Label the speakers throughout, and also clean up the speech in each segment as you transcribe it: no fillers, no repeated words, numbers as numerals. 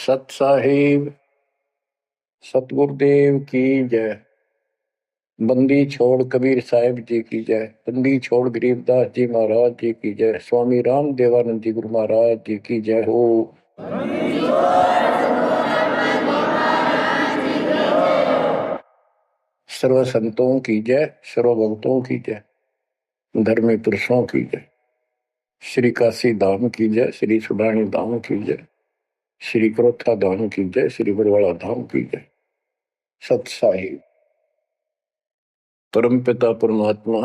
Speaker 1: सत साहिब सतगुरुदेव की जय। बंदी छोड़ कबीर साहिब जी की जय। बंदी छोड़ गरीबदास जी महाराज जी की जय। स्वामी राम देवानंद जी गुरु महाराज जी की जय हो। सर्व संतों की जय, सर्व भक्तों की जय, धर्मी पुरुषों की जय। श्री काशी धाम की जय, श्री सुडानी धाम की जय, श्री क्रोथा धाम की जय, श्री बरवाड़ा धाम की जय। सत साहिब परम पिता परमात्मा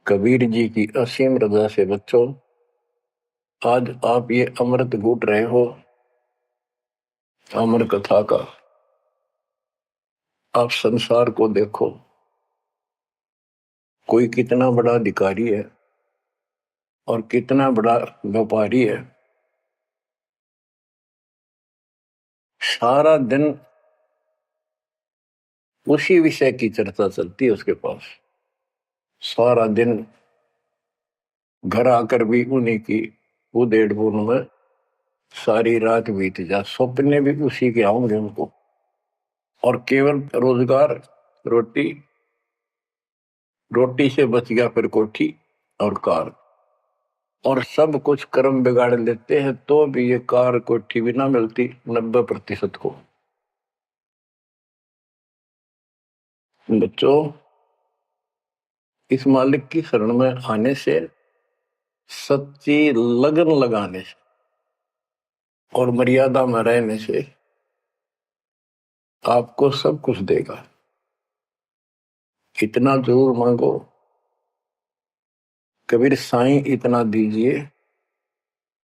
Speaker 1: कबीर जी की असीम रजा से बच्चों, आज आप ये अमृत घूट रहे हो अमर कथा का। आप संसार को देखो, कोई कितना बड़ा अधिकारी है और कितना बड़ा व्यापारी है। सारा दिन उसी विषय की चर्चा चलती है उसके पास। सारा दिन घर आकर भी उन्हीं की उधेड़ बुन में सारी रात बीत जा, सपने भी उसी के आऊंगे उनको। और केवल रोजगार, रोटी, रोटी से बच गया फिर कोठी और कार, और सब कुछ कर्म बिगाड़ लेते हैं तो भी ये कार कोठी भी ना मिलती 90% को। बच्चों, इस मालिक की शरण में आने से, सच्ची लगन लगाने से और मर्यादा में रहने से आपको सब कुछ देगा। इतना जरूर मांगो, कबीर साईं इतना दीजिए,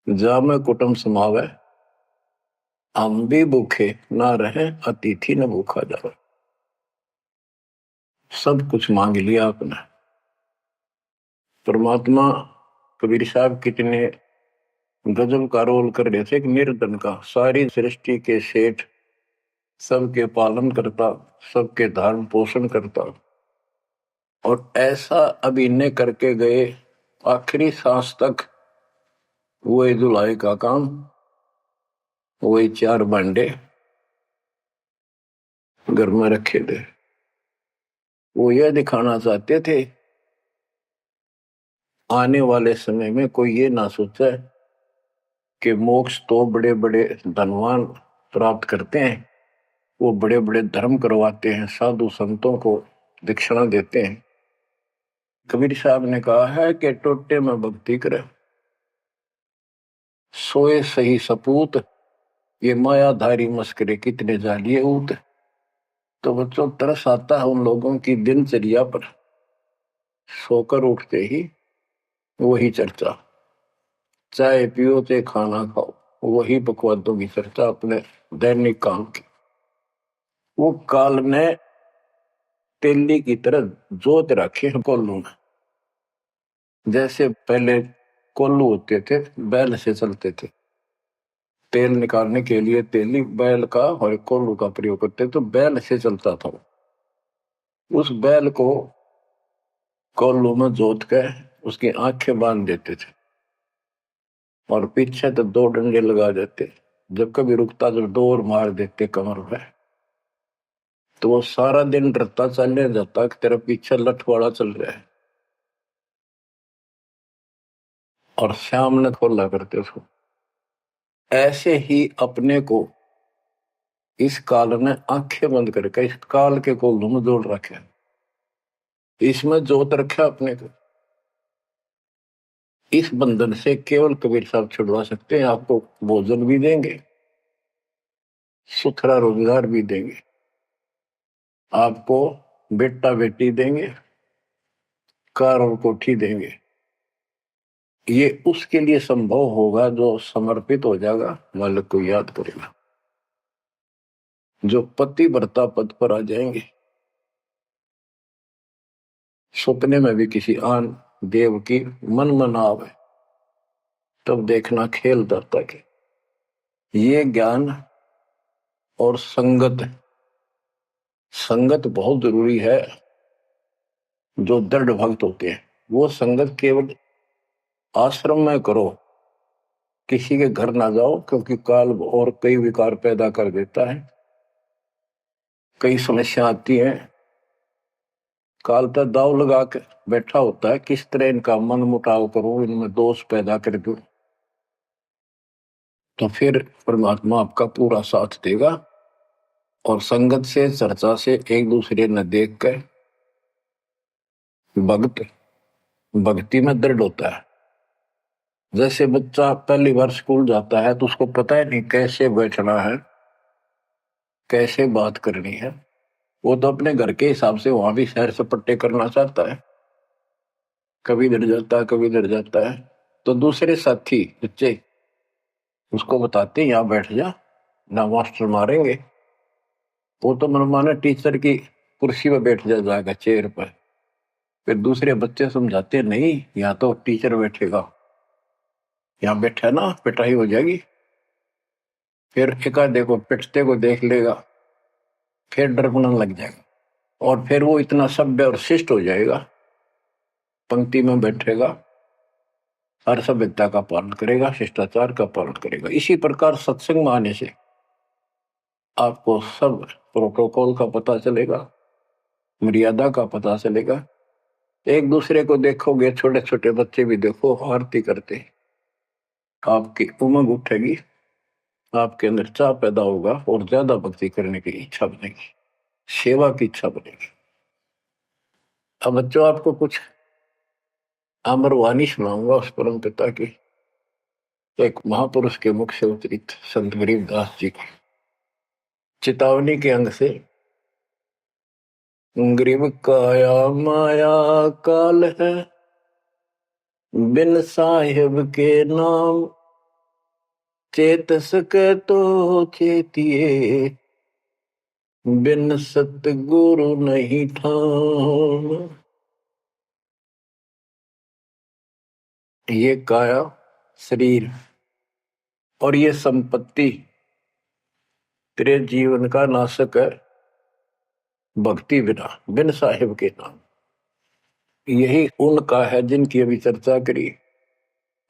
Speaker 1: जामे कुटुंब समावे, हम भी भूखे ना रहे, अतिथि न भूखा जावे। सब कुछ मांग लिया आपने। परमात्मा कबीर साहब कितने गजब का रोल कर रहे थे। एक निर्धन का, सारी सृष्टि के सेठ, सबके पालन करता, सबके धारण पोषण करता, और ऐसा अभिनय करके गए आखिरी सांस तक। वही दुलाई का काम, वही 4 भांडे घर में रखे थे। वो यह दिखाना चाहते थे आने वाले समय में कोई ये ना सोचे कि मोक्ष तो बड़े बड़े धनवान प्राप्त करते हैं, वो बड़े बड़े धर्म करवाते हैं, साधु संतों को दक्षिणा देते हैं। कबीर साहब ने कहा है कि टोटे में भक्ति करे, सोए सही सपूत, ये मायाधारी मस्करे कितने जालिए ऊत। तो बच्चों, तरस आता है उन लोगों की दिनचर्या पर। सोकर उठते ही वही चर्चा, चाय पियो चाहे खाना खाओ, वही बकवादों की चर्चा अपने दैनिक काम की। वो काल ने तेली की तरह जोत रखे हैं कोल्लू में। जैसे पहले कोल्लू होते थे, बैल से चलते थे, तेल निकालने के लिए तेली बैल का और कोल्लू का प्रयोग करते, तो बैल से चलता था। उस बैल को कोल्लू में जोत कर उसकी आंखें बांध देते थे और पीछे तो 2 डंडे लगा देते। जब कभी रुकता तो डोर मार देते कमर पे। तो वो सारा दिन डरता चलने जाता कि तेरा पीछे लठवाड़ा चल रहा है, और शाम ने खोला करते उसको। ऐसे ही अपने को इस काल ने आंखें बंद करके इस काल के कोल्लू में जोड़ रखे, इसमें जोत रखा अपने को। इस बंधन से केवल कबीर साहब छुड़वा सकते हैं। आपको भोजन भी देंगे, सुथरा रोजगार भी देंगे, आपको बेटा बेटी देंगे, कार और कोठी देंगे। ये उसके लिए संभव होगा जो समर्पित हो जाएगा, मालिक को याद करेगा। जो पति व्रता पद पर आ जाएंगे, सपने में भी किसी आन देव की मन में आवे, तब देखना खेल दाता के। ये ज्ञान और संगत, संगत बहुत जरूरी है। जो दृढ़ भक्त होते हैं वो संगत केवल आश्रम में करो, किसी के घर ना जाओ, क्योंकि काल और कई विकार पैदा कर देता है, कई समस्या आती है। काल तो दाव लगा के बैठा होता है, किस तरह इनका मन मुटाव करूं, इनमें दोष पैदा कर दूं, तो फिर परमात्मा आपका पूरा साथ देगा। और संगत से, चर्चा से, एक दूसरे न देख कर भक्त भक्ति में दृढ़ होता है। जैसे बच्चा पहली बार स्कूल जाता है तो उसको पता है नहीं कैसे बैठना है, कैसे बात करनी है। वो तो अपने घर के हिसाब से वहां भी सैर सपट्टे करना चाहता है, कभी डर जाता है, कभी डर जाता है। तो दूसरे साथी बच्चे उसको बताते हैं यहाँ बैठ जा, ना मास्टर मारेंगे। वो तो मनमाना टीचर की कुर्सी पर बैठ जाएगा, चेयर पर। फिर दूसरे बच्चे समझाते हैं नहीं, यहाँ तो टीचर बैठेगा, यहाँ बैठा ना पिटाई हो जाएगी। फिर एक आधे को पिटते को देख लेगा, फिर डरना लग जाएगा, और फिर वो इतना सभ्य और शिष्ट हो जाएगा, पंक्ति में बैठेगा, हर सभ्यता का पालन करेगा, शिष्टाचार का पालन करेगा। इसी प्रकार सत्संग में आने से आपको सब प्रोटोकॉल का पता चलेगा, मर्यादा का पता चलेगा। एक दूसरे को देखोगे, छोटे छोटे बच्चे भी देखो आरती करते, आपकी उमंग उठेगी, आपके अंदर चाह पैदा होगा और ज्यादा भक्ति करने की इच्छा बनेगी, सेवा की इच्छा बनेगी। अब बच्चों आपको कुछ अमरवाणी सुनाऊंगा उस परम पिता की, एक महापुरुष के मुख से उतरित संत गरीबदास जी की चेतावनी के अंग से। गरीब काया माया काल है, बिन साहिब के नाम चेत सके तो चेतिए, बिन सतगुरु नहीं ठाम। ये काया शरीर और ये संपत्ति तेरे जीवन का नाशक है, भक्ति बिना, बिन साहिब के नाम। यही उनका है जिनकी अभी चर्चा करी।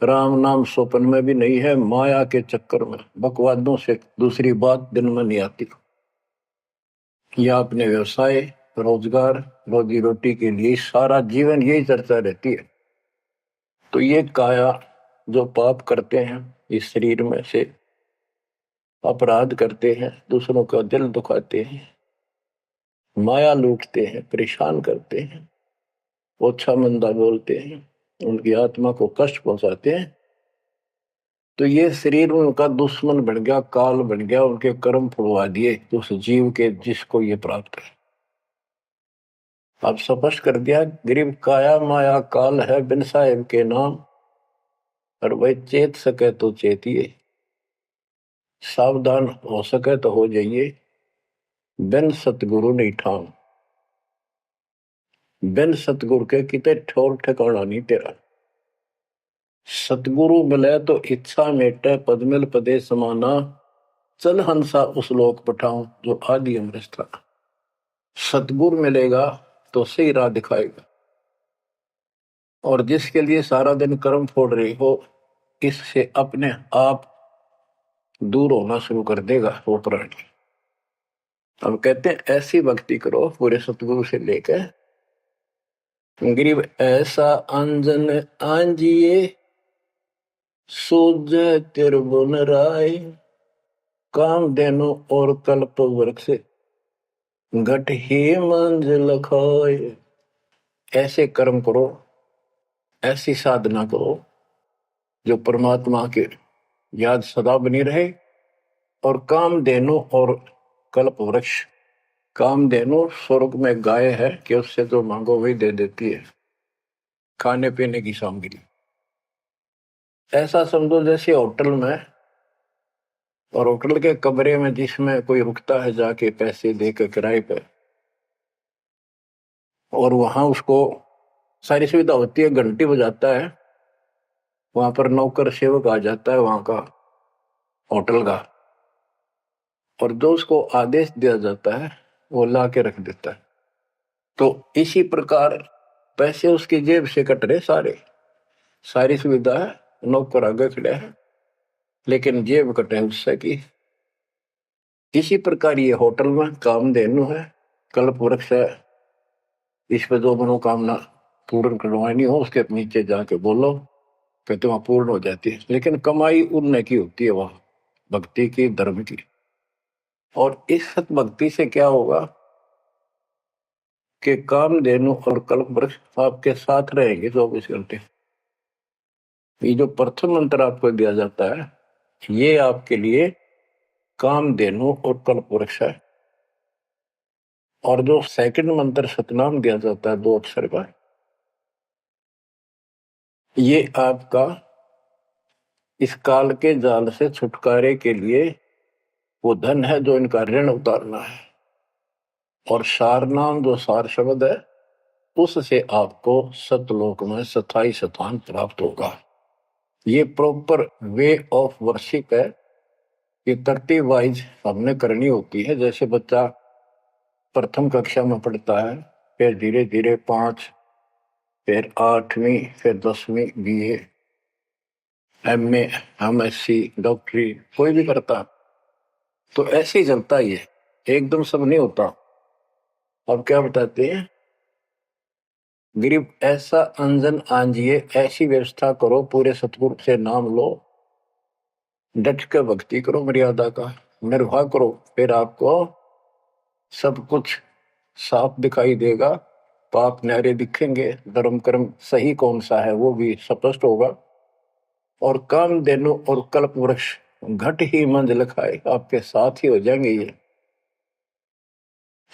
Speaker 1: राम नाम स्वप्न में भी नहीं है, माया के चक्कर में बकवादों से दूसरी बात दिन में नहीं आती। या अपने व्यवसाय, रोजगार, रोजी रोटी के लिए सारा जीवन यही चर्चा रहती है। तो ये काया जो पाप करते हैं, इस शरीर में से अपराध करते हैं, दूसरों का दिल दुखाते हैं, माया लूटते हैं, परेशान करते हैं, ओछा मंदा बोलते हैं, उनकी आत्मा को कष्ट पहुंचाते हैं, तो ये शरीर उनका दुश्मन बन गया, काल बन गया, उनके कर्म फुलवा दिए उस जीव के जिसको ये प्राप्त है। अब स्पष्ट कर दिया, गरीब काया माया काल है, बिन साहिब के नाम, और वही चेत सके तो चेतिए, सावधान हो सके तो हो जाइए, बिन सतगुरु नहीं ठाम। बिन सतगुरु के कितने ठोर ठिकाना नहीं तेरा। सतगुरु मिले तो इच्छा मेटे, पद मिल पदे समाना, चल हंसा उस लोक पठाऊं जो आदि अमृत था। सतगुरु मिलेगा तो सही राह दिखाएगा, और जिसके लिए सारा दिन कर्म फोड़ रही हो, इससे अपने आप दूर होना शुरू कर देगा वो प्राणी। अब कहते हैं ऐसी भक्ति करो पूरे सतगुरु से लेकर, गरीब ऐसा अंजन आंजिए, सूझ त्रिभुवन राय, काम देनो और कल्प वृक्ष, घट ही मंजिल खाए। ऐसे कर्म करो, ऐसी साधना करो जो परमात्मा के याद सदा बनी रहे, और काम देनो और कल्प वृक्ष। काम देनो स्वर्ग में गाय है कि उससे जो मांगो वही दे देती है, खाने पीने की सामग्री। ऐसा समझो जैसे होटल में, और होटल के कमरे में जिसमें कोई रुकता है जाके पैसे देकर किराए पे, और वहां उसको सारी सुविधा होती है, घंटी बजाता है, वहां पर नौकर सेवक आ जाता है वहां का होटल का, और जो उसको आदेश दिया जाता है वो ला के रख देता है। तो इसी प्रकार पैसे उसकी जेब से कट रहे सारे, सारी सुविधा है, नौकर आगे खड़े है, लेकिन जेब कटे उससे की। इसी प्रकार ये होटल में कामधेनु है, कल्प वृक्ष है। इस पे जो मनोकामना पूर्ण करवानी हो उसके नीचे जाके बोलो, फिर तो वहां पूर्ण हो जाती है। लेकिन कमाई उनने की होती है वहां, भक्ति की, धर्म की। और इस सत भक्ति से क्या होगा कि कामधेनु और कल्प वृक्ष आपके साथ रहेंगे 24 घंटे। ये जो प्रथम मंत्र आपको दिया जाता है, ये आपके लिए कामधेनु और कल्प वृक्ष है। और जो सेकंड मंत्र सतनाम दिया जाता है 2 अक्षर का, ये आपका इस काल के जाल से छुटकारे के लिए वो धन है जो इनका ऋण उतारना है। और सारनाम जो सार शब्द है, उससे आपको सतलोक में स्थायी स्थान प्राप्त होगा। ये प्रॉपर वे ऑफ वर्शिप है। ये तरतीब वाइज हमने करनी होती है। जैसे बच्चा प्रथम कक्षा में पढ़ता है, फिर धीरे धीरे 5, फिर 8वीं, फिर 10वीं, BA, MA, MSc, डॉक्टरी कोई भी करता, तो ऐसे ही चलता ही है, एकदम सब नहीं होता। अब क्या बताते हैं, गरीब ऐसा अंजन आंजिए, ऐसी व्यवस्था करो, पूरे सतगुरु से नाम लो, डट के भक्ति करो, मर्यादा का निर्वाह करो, फिर आपको सब कुछ साफ दिखाई देगा। पाप न्यारे दिखेंगे, धर्म कर्म सही कौन सा है वो भी स्पष्ट होगा। और कामधेनु और कल्प वृक्ष घट ही मंजिल खाए, आपके साथ ही हो जाएंगे ये।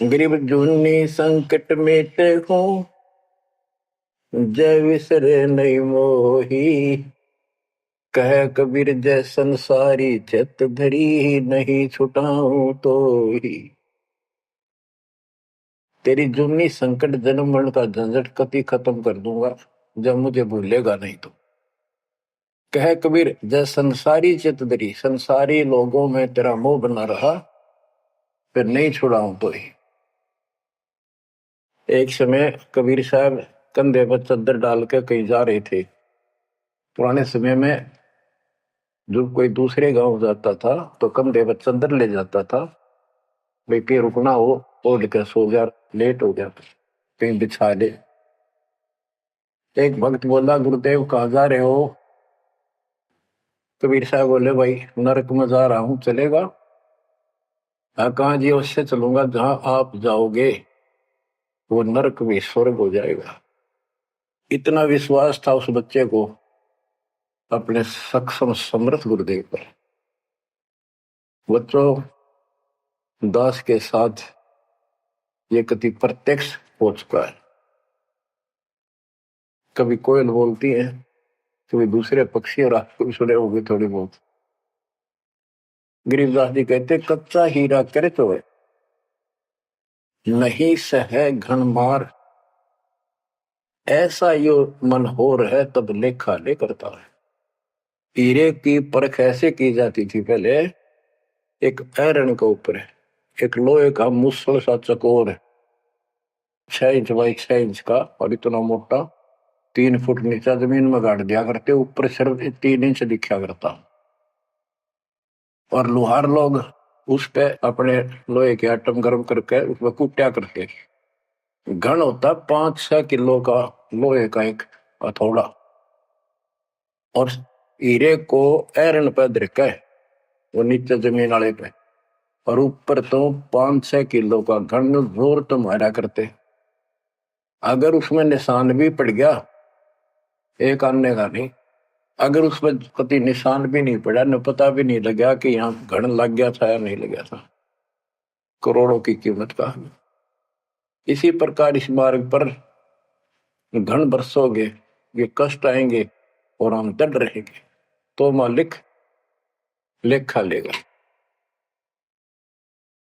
Speaker 1: गरीब जूनी संकट मेटे हो, जय विसरे नहीं मोही, कह कबीर जय संसारी, चित धरी नहीं छुटाऊं तो ही। तेरी जूनी संकट जन्म मरण का झंझट कति खत्म कर दूंगा जब मुझे भूलेगा नहीं तो। कह कबीर जय संसारी चित धरी, संसारी लोगों में तेरा मोह बना रहा, फिर नहीं छुड़ाऊं तो ही। एक समय कबीर साहब कंधे पर चद्दर डाल के कहीं जा रहे थे। पुराने समय में जब कोई दूसरे गांव जाता था तो कंधे पर चद्दर ले जाता था, भाई कहीं रुकना हो, ओढ़ के सो जा, लेट हो गया कहीं बिछा ले। एक भक्त बोला, गुरुदेव कहाँ जा रहे हो? कबीर साहब बोले, भाई नरक में जा रहा हूं, चलेगा? कहाँ जी? उससे चलूंगा जहां आप जाओगे वो नरक भी स्वर्ग हो जाएगा। इतना विश्वास था उस बच्चे को अपने सक्षम समर्थ गुरुदेव पर। बच्चों, दास के साथ ये कति प्रत्यक्ष हो चुका है। कभी कोयल बोलती है, कभी दूसरे पक्षी, और आपको भी सुने होंगे थोड़ी बहुत। गरीबदास जी कहते, कच्चा हीरा करे तो नहीं सह घन मार, ऐसा यो मन होर है तब लेखा ले करता है। हीरे की परख ऐसे की जाती थी पहले, एक ऐरण के ऊपर है, एक लोहे का मुसल सा चकोर है, 6 इंच बाई 6 इंच का, और इतना मोटा, 3 फुट नीचा जमीन में गाड़ दिया करते, ऊपर सिर्फ 3 इंच दिखा करता। और लोहार लोग उस पे अपने लोहे के आइटम गर्म करके उसमें कूटा करते। घन होता 5-6 किलो का लोहे का एक हथौड़ा, और हीरे को ऐरन पे धरके वो नीचे जमीन वाले पे, और ऊपर तो 5-6 किलो का घन जोर तो मारा करते। अगर उसमें निशान भी पड़ गया, एक आने का नहीं, अगर उसमें कभी निशान भी नहीं पड़ा, न पता भी नहीं लगा कि यहाँ घन लग गया था या नहीं लग गया था, करोड़ों की कीमत का। इसी प्रकार इस मार्ग पर घन बरसोगे, ये कष्ट आएंगे और हम डट रहेंगे, तो मालिक लेखा लेगा।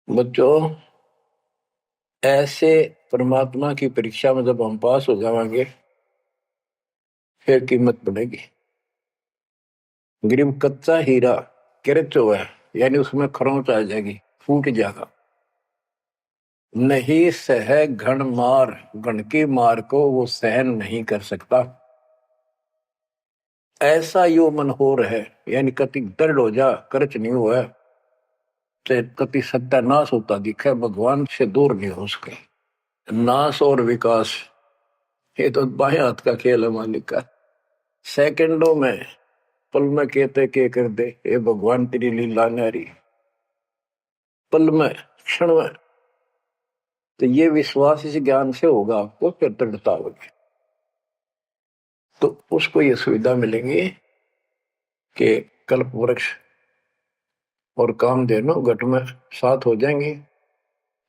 Speaker 1: बच्चों, ऐसे परमात्मा की परीक्षा में जब हम पास हो जाएंगे, फिर कीमत बढ़ेगी। गरीब कच्चा हीरा किरच हुआ है, यानी उसमें खरोंच आ जाएगी, फूट जाएगा। नहीं सह घन मार, घन की मार को वो सहन नहीं कर सकता। ऐसा यो मन हो रहा है, यानी कति दृढ़ हो जा, कर्च नहीं हुआ तो कति सत्यानाश होता दिखे, भगवान से दूर नहीं हो सके। नाश और विकास ये तो बाएं हाथ का खेल है मालिक का। सेकंडों में, पल में कहते के कर दे, ये भगवान तेरी लीला न्यारी, पल में, क्षण में। तो ये विश्वास इस ज्ञान से होगा आपको, फिर दृढ़ता होगी। तो उसको ये सुविधा मिलेंगी कि कल्प वृक्ष और कामधेनु घट में साथ हो जाएंगे।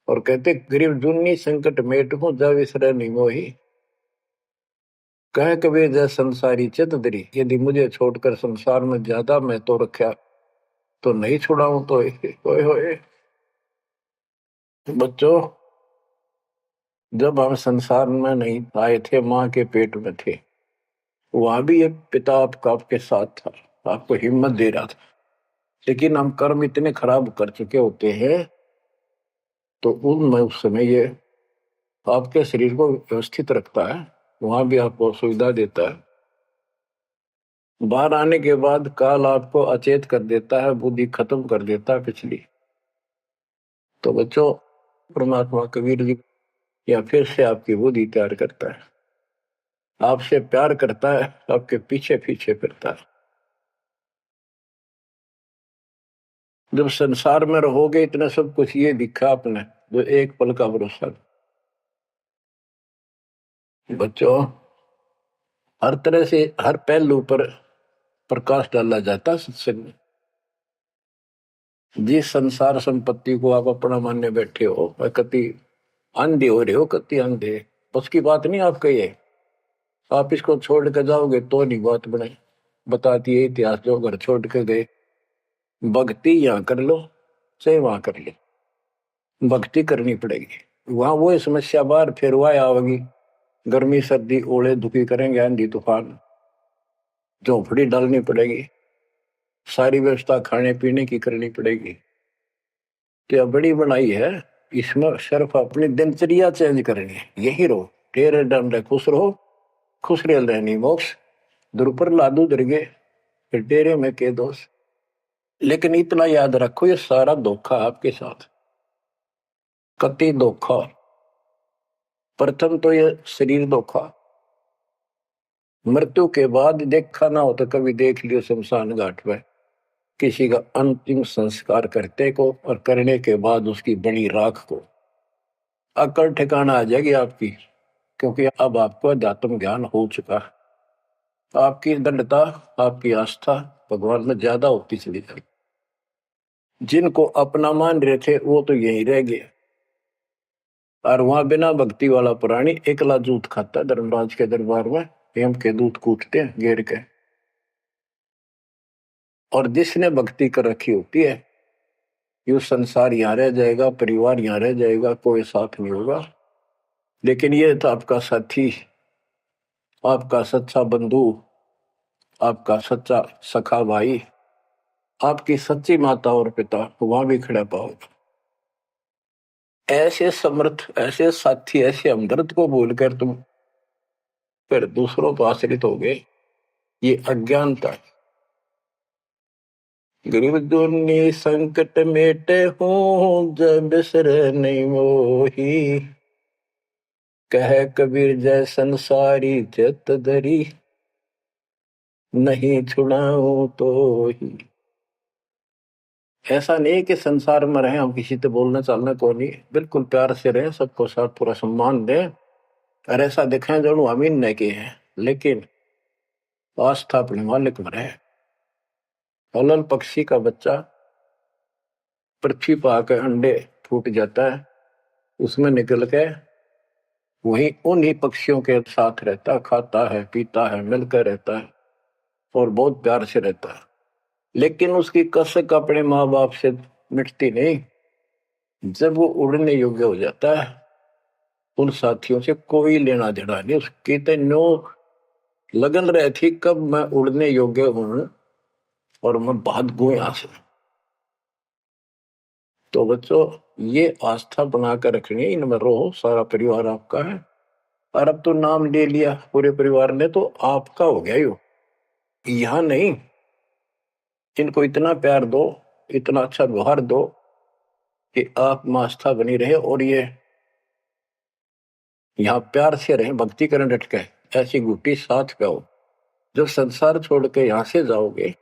Speaker 1: और कहते गरीब जुन्नी संकट मेट हूं जा विसरे नहीं मोही, कह कबीर जय संसारी चित दरी, यदि मुझे छोड़कर संसार में ज्यादा मैं तो रखा तो नहीं छुड़ाऊं तो होए होए। बच्चों, जब हम संसार में नहीं आए थे, माँ के पेट में थे, वहां भी एक पिता आपका आपके साथ था, आपको हिम्मत दे रहा था। लेकिन हम कर्म इतने खराब कर चुके होते हैं, तो उनमें उस समय ये आपके शरीर को व्यवस्थित रखता है, वहां भी आपको सुविधा देता है। बाहर आने के बाद काल आपको अचेत कर देता है, बुद्धि खत्म कर देता है पिछली। तो बच्चों, परमात्मा कबीर जी या फिर से आपकी बुद्धि तैयार करता है, आपसे प्यार करता है, आपके पीछे पीछे फिरता है। जब संसार में रहोगे, इतना सब कुछ ये दिखा आपने, जो एक पल का भरोसा। बच्चों, हर तरह से हर पहलू पर प्रकाश डाला जाता है सत्संग में। जिस संसार संपत्ति को आप अपना मानने बैठे हो, कति अंधे हो रहे हो, कति अंधे, उसकी बात नहीं आपका ये। आप इसको छोड़ कर जाओगे तो नहीं बात बने। बताती है इतिहास, जो घर छोड़ के गए, भक्ति यहाँ कर लो चाहे वहां कर लो, भक्ति करनी पड़ेगी। वहां वो समस्या बार फिर वह आवेगी, गर्मी सर्दी ओले दुखी करेंगे, आंधी तूफान, झोंपड़ी डालनी पड़ेगी, सारी व्यवस्था खाने पीने की करनी पड़ेगी। तो बड़ी बनाई है, इसमें सिर्फ अपनी दिनचर्या चेंज करनी है। यही रहो, टेरे डंडे खुश रहो, खुश रह रहनी मोक्ष, दुर्पर लादू दरगे, फिर डेरे में के दोष। लेकिन इतना याद रखो, ये सारा धोखा आपके साथ, कति धोखा। प्रथम तो ये शरीर धोखा, मृत्यु के बाद देखा ना हो तो कभी देख लियो शमशान घाट में किसी का अंतिम संस्कार करते को, और करने के बाद उसकी बड़ी राख को। अकल ठिकाना आ जाएगी आपकी, क्योंकि अब आपको अध्यात्म ज्ञान हो चुका है। आपकी दृढ़ता, आपकी आस्था भगवान में ज्यादा होती चली जाएगी। जिनको अपना मान रहे थे वो तो यही रह गए, और वहां बिना भक्ति वाला प्राणी एकला जूत खाता, धर्मराज के दरबार में हेम के दूत कूटते हैं घेर के। और जिसने भक्ति कर रखी होती है, ये संसार यहाँ रह जाएगा, परिवार यहाँ रह जाएगा, कोई साथ नहीं होगा। लेकिन ये तो आपका साथी, आपका सच्चा बंधु, आपका सच्चा सखा भाई, आपकी सच्ची माता और पिता वहां भी खड़ा पाओगे। ऐसे समर्थ, ऐसे साथी, ऐसे हमदर्द को भूलकर तुम फिर दूसरों पर आश्रित हो गए, ये अज्ञानता है। गरीब दुनी संकट मेटे हूं जब बिसर नहीं मोही, कह कबीर जय संसारी चित धरी, नहीं छुड़ाऊं तो ही। ऐसा नहीं कि संसार में रहे हम किसी से बोलना चालना को नहीं, बिल्कुल प्यार से रहे, सबको साथ पूरा सम्मान दें, और ऐसा दिखाएं जो अमीन नहीं किए हैं, लेकिन आस्था अपने मालिक में रहे। अलल पक्षी का बच्चा पृथ्वी पर आकर अंडे फूट जाता है, उसमें निकल के वही उन्हीं पक्षियों के साथ रहता, खाता है, पीता है, मिलकर रहता है और बहुत प्यार से रहता है। लेकिन उसकी कसक अपने माँ बाप से मिटती नहीं। जब वो उड़ने योग्य हो जाता है, उन साथियों से कोई लेना देना नहीं, उसकी तो नो लगन रही थी कब मैं उड़ने योग्य हूं और मैं भाग गूं यहां से। तो बच्चों, ये आस्था बनाकर रखनी है, इनमें रहो, सारा परिवार आपका है। और अब तो नाम ले लिया पूरे परिवार ने, तो आपका हो गया यो। यहां नहीं, इनको इतना प्यार दो, इतना अच्छा व्यवहार दो कि आप में आस्था बनी रहे और ये यहाँ प्यार से रहे, भक्ति करें डट के, ऐसी गुटी साथ पाओ। जब संसार छोड़ के यहां से जाओगे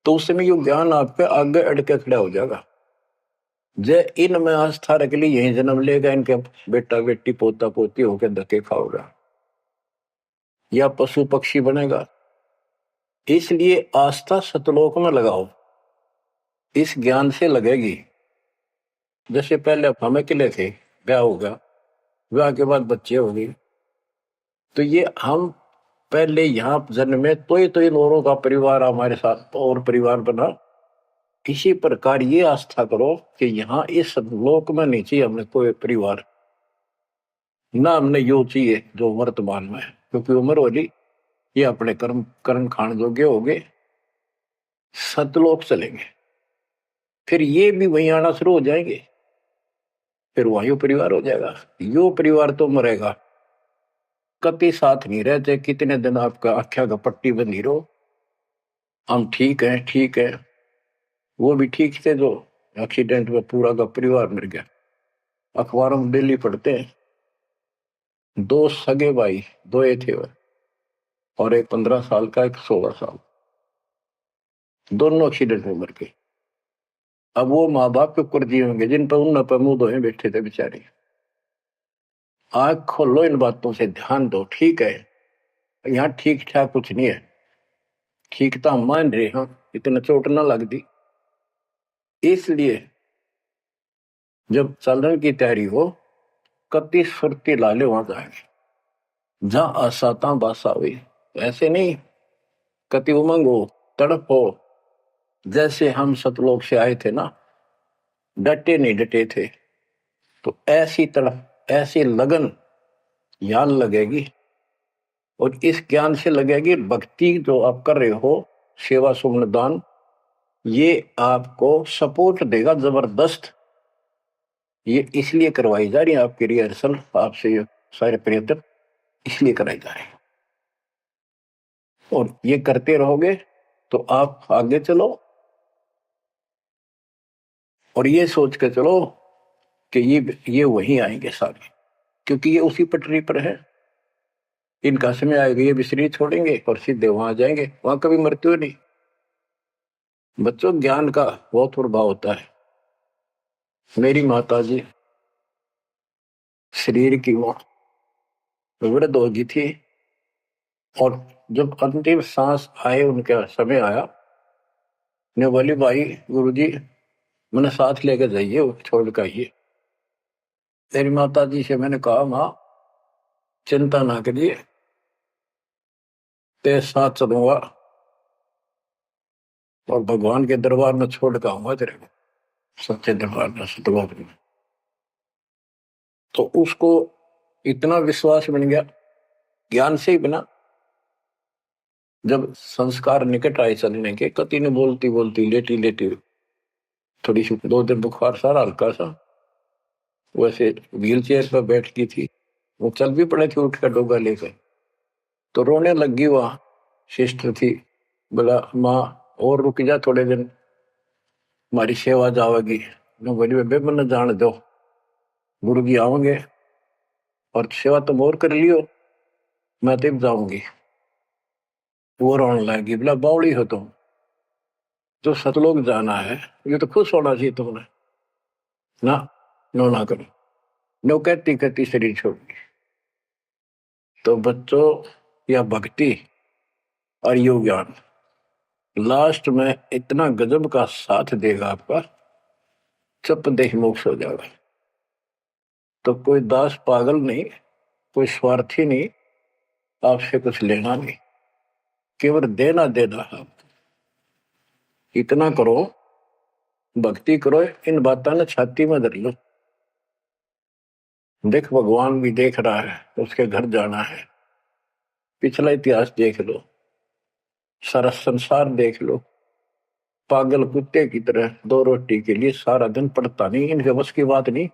Speaker 1: तो उस समय ये ज्ञान आपके आगे अड़ के खड़ा हो जाएगा। जय इन में आस्था रख ली, यही जन्म लेगा, इनके बेटा बेटी पोता पोती होकर धक्के खाओगा या पशु पक्षी बनेगा। इसलिए आस्था सतलोक में लगाओ, इस ज्ञान से लगेगी। जैसे पहले हम अकेले थे, ब्याह होगा, ब्याह के बाद बच्चे होंगे, तो ये हम पहले यहाँ जन्म में तो इन औरों का परिवार हमारे साथ और परिवार बना। इसी प्रकार ये आस्था करो कि यहाँ इस लोक में नहीं चाहिए हमने कोई परिवार, ना हमने यो चाहिए जो वर्तमान में है, क्योंकि उम्र वाली ये अपने कर्म खान जोगे हो गए, सतलोक चलेंगे, फिर ये भी वहीं आना शुरू हो जाएंगे, फिर वहीं परिवार हो जाएगा। यो परिवार तो मरेगा, कभी साथ नहीं रहते, कितने दिन आपका आख्या का पट्टी बंधी रहो, हम ठीक है ठीक है, वो भी ठीक थे जो एक्सीडेंट में पूरा का परिवार मर गया। अखबारों में डेली पढ़ते हैं, 2 सगे भाई, 2 थे वह, और एक 15 साल का, एक 16 साल, दोनों एक्सीडेंट में मर गए। अब वो माँ बाप के ऊपर जी होंगे जिन पर उन पर मुंह धोए बैठे थे बेचारे। आंख खोलो, इन बातों से ध्यान दो। ठीक है, यहाँ ठीक ठाक कुछ नहीं है, ठीक तो हम मान रहे हैं, इतना चोट ना लग दी। इसलिए जब चलने की तैयारी हो, कति सुरती लाले वहां जाएंगे जहां आसाता बासा हुई। ऐसे नहीं कति उमंग हो, तड़प हो, जैसे हम सतलोक से आए थे ना, डटे नहीं डटे थे, तो ऐसी तड़प ऐसी लगन यान लगेगी। और इस ज्ञान से लगेगी भक्ति जो आप कर रहे हो, सेवा सुमन दान, ये आपको सपोर्ट देगा जबरदस्त। ये इसलिए करवाई जा रही है आपकी रिहर्सल, आपसे ये सारे प्रयत्न इसलिए कराए जा रहे हैं, और ये करते रहोगे तो आप आगे चलो और ये सोच के चलो कि ये वहीं आएंगे सारे, क्योंकि ये उसी पटरी पर है। इनका समय आएगा, ये भी शरीर छोड़ेंगे और सीधे वहां जाएंगे, वहां कभी मृत्यु नहीं। बच्चों, ज्ञान का बहुत प्रभाव होता है। मेरी माता जी शरीर की वो वृद्ध हो गई थी, और जब अंतिम सांस आए, उनका समय आया, ने बोली भाई गुरुजी मैंने साथ लेकर जाइए, छोड़ कर आइए। तेरी माता जी से मैंने कहा, माँ चिंता ना करिए, तेरे साथ चलूंगा और भगवान के दरबार में छोड़ कर आऊंगा तेरे को, सच्चे दरबार में, सतलोक में। तो उसको इतना विश्वास बन गया ज्ञान से ही बना। जब संस्कार निकट आए चलने के, कति ने बोलती बोलती लेटी लेटी, थोड़ी सी 2 दिन बुखार सारा हल्का सा, वैसे व्हील चेयर पर बैठ की थी, वो चल भी पड़े थे उठ कर डोगा लेकर, तो रोने लगी। वहां सिस्टर थी, बोला माँ और रुक जा थोड़े दिन, हमारी सेवा जाओगी। मैं बोली बेबे मैंने जान दो, गुरु जी आओगे और सेवा तुम और कर लियो, मैं तब जाऊंगी। वो रोने लगी, बोला बावड़ी हो तुम, जो सतलोक जाना है ये तो खुश होना चाहिए तुमने, ना नो ना करो। नो कहती कहती शरीर छोड़ दी। तो बच्चों, या भक्ति और योग ज्ञान लास्ट में इतना गजब का साथ देगा आपका, चप देह मोक्ष हो जाएगा। तो कोई दास पागल नहीं, कोई स्वार्थी नहीं, आपसे कुछ लेना नहीं, केवल देना देना है। इतना करो, भक्ति करो, इन बातों ने छाती में धर लो। देख भगवान भी देख रहा है, उसके घर जाना है, पिछला इतिहास देख लो, सारा संसार देख लो। पागल कुत्ते की तरह 2 रोटी के लिए सारा दिन पड़ता नहीं, इनके बस की बात नहीं,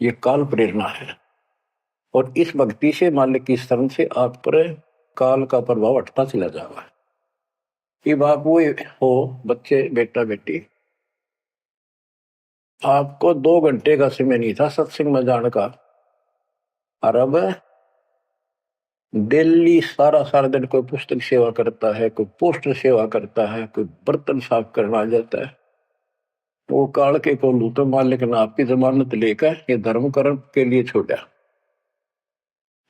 Speaker 1: ये काल प्रेरणा है। और इस भक्ति से, मालिक की शरण से आप पर काल का प्रभाव हटता चला जाएगा। कि आप वो हो बच्चे बेटा बेटी, आपको 2 घंटे का समय नहीं था सत्संग में जाने का, और अब डेली सारा सारा दिन कोई पुस्तक सेवा करता है, कोई पोस्टर सेवा करता है, कोई बर्तन साफ करना आ जाता है। वो काल के को लू तो मालिक ने आपकी जमानत लेकर ये धर्म कर्म के लिए छोड़ा।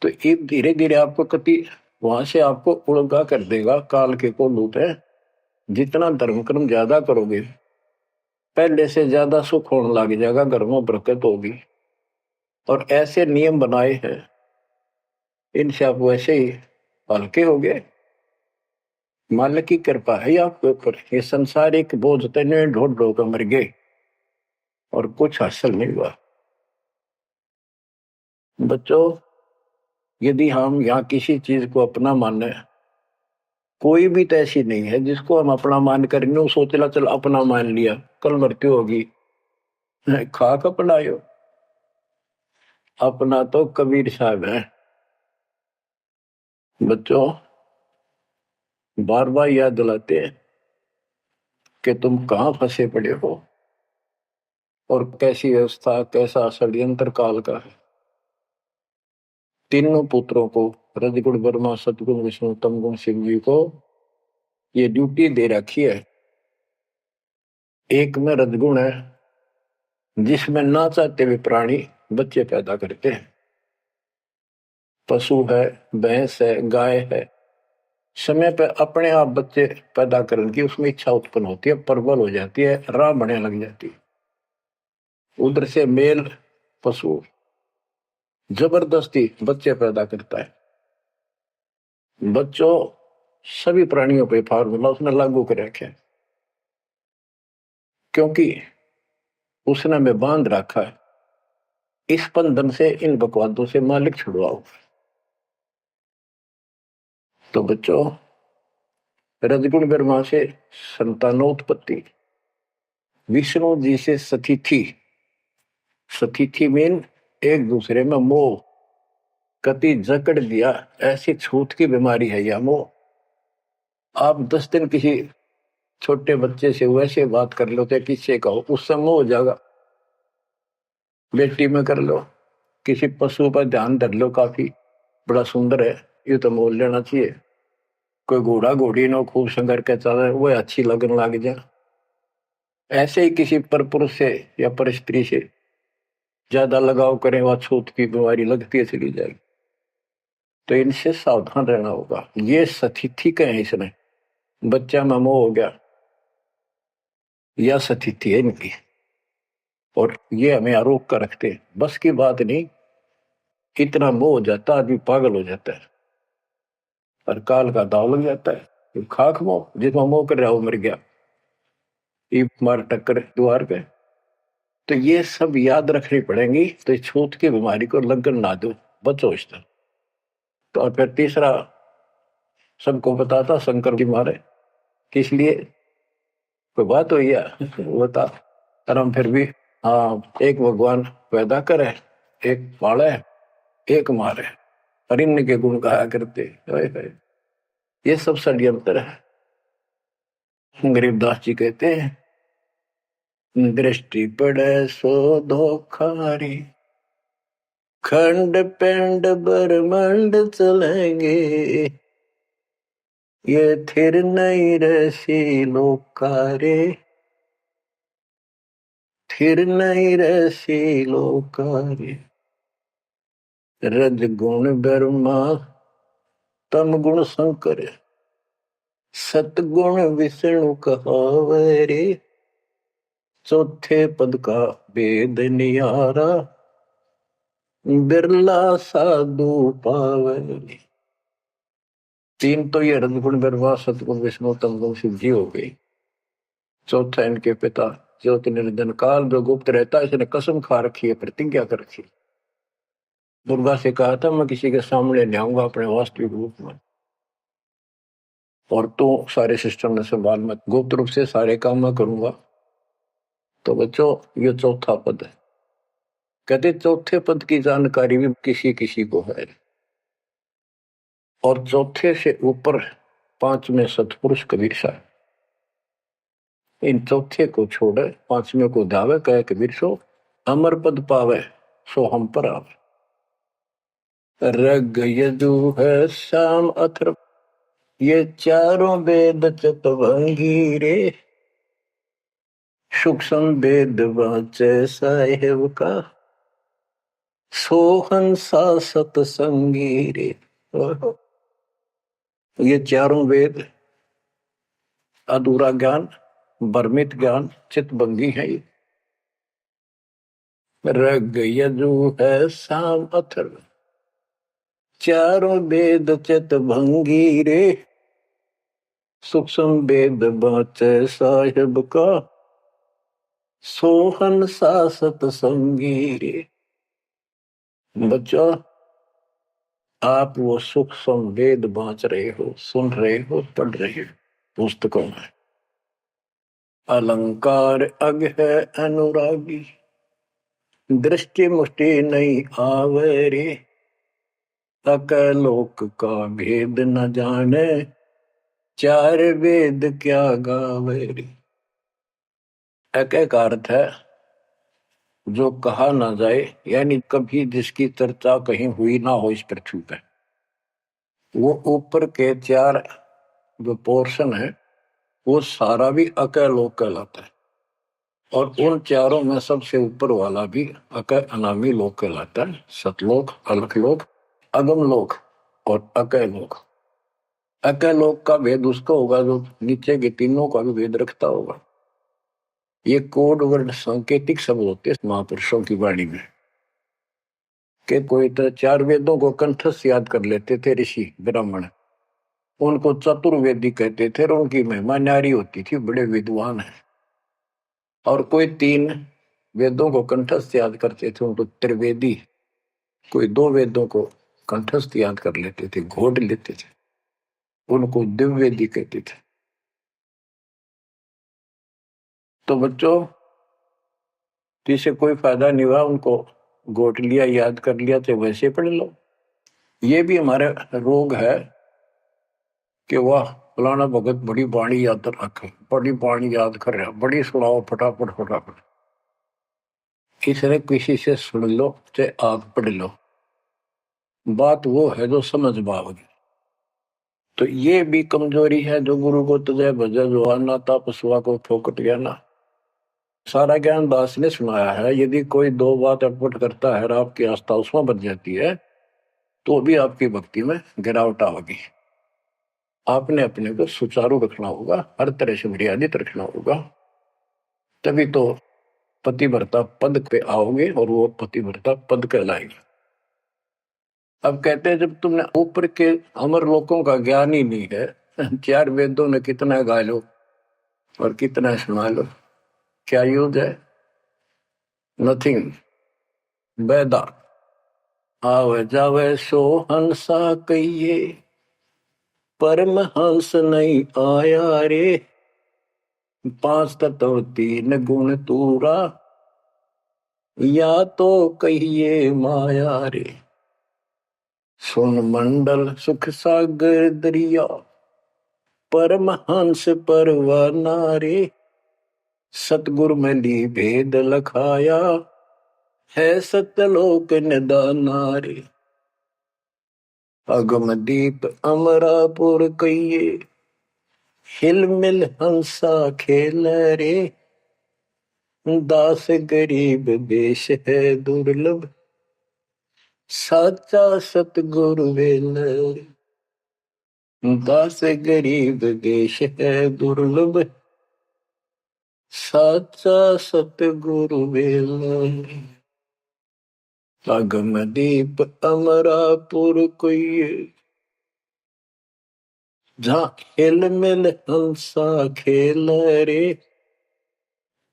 Speaker 1: तो ये धीरे धीरे आपको कति वहां से आपको उड़गा कर देगा काल के को लूट है। जितना धर्म कर्म ज्यादा करोगे पहले से ज्यादा सुख होने लग जाएगा, घर में बरकत होगी। और ऐसे नियम बनाए हैं, इनसे आप वैसे ही हल्के हो गए। मालिक की कृपा है आपके ऊपर। ये संसारिक बोझ तने ढोड़ ढो कर मर गए और कुछ हासिल नहीं हुआ। बच्चों, यदि हम यहाँ किसी चीज को अपना माने, कोई भी तो ऐसी नहीं है जिसको हम अपना मान कर सोचला चल अपना मान लिया कल मृत्यु होगी, खाक अपनायो। अपना तो कबीर साहब है। बच्चों, बार बार याद दिलाते हैं कि तुम कहाँ फंसे पड़े हो और कैसी व्यवस्था, कैसा षड्यंत्र काल का है। तीनों पुत्रों को, रजगुण ब्रह्मा सतगुण विष्णु तमगुण शिव जी को ये ड्यूटी दे रखी है। एक में रजगुण है जिसमें ना चाहते हुए प्राणी बच्चे पैदा करते हैं। पशु है, भैंस है, गाय है, समय पे अपने आप बच्चे पैदा करने की उसमें इच्छा उत्पन्न होती है, प्रबल हो जाती है, राह बढ़ने लग जाती है। उधर से मेल पशु जबरदस्ती बच्चे पैदा करता है। बच्चों, सभी प्राणियों पे फार्मूला उसने लागू कर रखा है, क्योंकि उसने हमें बांध रखा है। इस बंधन से, इन बकवादों से मालिक छुड़वाओ। तो बच्चों, रजगुण ब्रह्मा से संतानोत्पत्ति, विष्णु जी से सतिथि, सतिथि मीन एक दूसरे में मोह, कति जकड़ दिया, ऐसी छूत की बीमारी है यह मोह। आप 10 दिन किसी छोटे बच्चे से वैसे बात कर लो तो किससे कहो, उससे मोह हो जाएगा। बेटी में कर लो, किसी पशु पर ध्यान धर लो, काफी बड़ा सुंदर है, ये तो मोल लेना चाहिए। कोई घोड़ा घोड़ी नो खूब संगर के चल वो अच्छी लगन लग जाए। ऐसे ही किसी पर पुरुष से या पर स्त्री से ज्यादा लगाव करें, वह छूत की बीमारी लगती है चली जाएगी। तो इनसे सावधान रहना होगा। ये सतिथि कहे इसने, बच्चा में मोह हो गया, यह सतिथि है इनकी, और ये हमें आरोप कर रखते हैं। बस की बात नहीं, इतना मोह हो जाता आदमी पागल हो जाता है और काल का दाव लग जाता है। खाक मोह, जिसमें मोह कर रहा वो मर गया, ये मार टक्कर द्वार पे। तो ये सब याद रखनी पड़ेंगी, तो इस छूत की बीमारी को लगन ना दो, बचो इससे। तो और फिर तीसरा सबको बताता शंकर जी मारे किस लिए, कोई बात हुई है बता। और हम फिर भी, हाँ, एक भगवान पैदा करे, एक पाले, एक मारे, और इनके गुण गाया करते। ये सब षड्यंत्र है। गरीबदास जी कहते हैं, दृष्टि पड़े सो धोखारी, खंड पिंड ब्रह्मांड चलेंगे, ये थिर नहीं रसी लोकारे, थिर नहीं रसी लोकारे। रज गुण ब्रह्मा तम गुण शंकर, सतगुण विष्णु कहावरे, चौथे पद का वेद नियारा, बिरला साधु पावरी। तीन तो ये रजगुण ब्रह्मा सतगुण विष्णु तमगुण शिव जी हो गई। चौथा इनके पिता ज्योति निरंजन काल जो गुप्त रहता है, इसने कसम खा रखी है, प्रतिज्ञा कर रखी। दुर्गा से कहा था मैं किसी के सामने नहीं आऊंगा अपने वास्तविक रूप में, और तो सारे सिस्टम ने संभाल, मैं गुप्त रूप से सारे काम मैं करूंगा। तो बच्चों, ये चौथा पद है। कहते चौथे पद की जानकारी भी किसी किसी को है, और चौथे से ऊपर पांचवें सतपुरुष कबीर साहब। इन चौथे को छोड़े पांचवें को धावे, कहे कबीर सो अमर पद पावे सो हम पर आवे। रग यजु है शाम अथर्व ये चारों वेद चतुर्भंगी रे, सूक्ष्म वेद वाचे साहेब का सोहन सा सतसंगी रे। ये चारों वेद अधूरा ज्ञान, भ्रमित ज्ञान, चितभंगी है। ये रग यजु है साम अथर्व चारों वेद चितभंगी रे, सूक्ष्म वेद वाचे साहेब का सोहन सा सतसंगी रे। बच्चों, आप वो सूक्ष्म वेद बांच रहे हो, सुन रहे हो, पढ़ रहे हो पुस्तकों में। अलंकार अग है अनुरागी, दृष्टि मुष्टि नहीं आवे रे, अकलोक का भेद न जाने, चार वेद क्या गावे रे। एक अर्थ है जो कहा ना जाए, यानी कभी जिसकी चर्चा कहीं हुई ना हो इस पृथ्वी पे। वो ऊपर के चार जो पोर्शन है वो सारा भी अकलोक कहलाता है, और उन चारों में सबसे ऊपर वाला भी अकय अनामी लोक कहलाता है। सतलोक, अलखलोक, अगम लोक और अकय लोक। अकय लोक का भेद उसका होगा जो नीचे के तीनों का भी भेद रखता होगा। ये कोड वर्ड सांकेतिक शब्द होते हैं महापुरुषों की वाणी में, कि कोई तो चार वेदों को कंठस्थ याद कर लेते थे ऋषि ब्राह्मण, उनको चतुर्वेदी कहते थे और उनकी महिमा न्यारी होती थी, बड़े विद्वान है। और कोई तीन वेदों को कंठस्थ याद करते थे, उनको त्रिवेदी। कोई दो वेदों को कंठस्थ याद कर लेते थे, घोट लेते थे, उनको दिव्यवेदी कहते थे। तो बच्चों, जिसे कोई फायदा नहीं हुआ, उनको घोट लिया, याद कर लिया, तो वैसे पढ़ लो। ये भी हमारा रोग है कि वह फलाना भगत बड़ी वाणी याद रखे, बड़ी वाणी याद कर रहा, बड़ी सुनाओ फटाफट फटाफट। इसने किसी से सुन लो चाहे आप पढ़ लो, बात वो है जो समझ पाओगे। तो ये भी कमजोरी है जो गुरु को तुझे भजे जो आना था पशुआ को फोकट गया ना। सारा ज्ञान दास ने सुनाया है। यदि कोई दो बात अटपट करता है और आपकी आस्था उसमें बच जाती है तो भी आपकी भक्ति में गिरावट होगी। आपने अपने को सुचारू रखना होगा, हर तरह से मर्यादित रखना होगा, तभी तो पतिव्रता पद पे आओगे और वो पतिव्रता पद कहलाएगा। अब कहते हैं जब तुमने ऊपर के अमर लोकों का ज्ञान ही नहीं है, चार वेदों में कितना गा लो और कितना सुना लो, क्या यूज है? नथिंग। बैदा आवे जावे सो हंसा कहिए, परमहंस नहीं आया रे, पांच तत्व तीन गुण तूरा, या तो कहिए माया रे। सुन मंडल सुख सागर दरिया, परमहंस परवाना रे, सतगुरु में ली भेद लखाया, है सतलोक निदाना रे। अगम दीप अमरापुर कहिए, हिल मिल हंसा खेल रे, दास गरीब देश है दुर्लभ, साचा सतगुरु वेल रे। दास गरीब देश है दुर्लभ, साचा सतगुरु वेल रे। अगम दीप अमरापुर कोई, जहाँ हिल मिल हंसा खेल रे,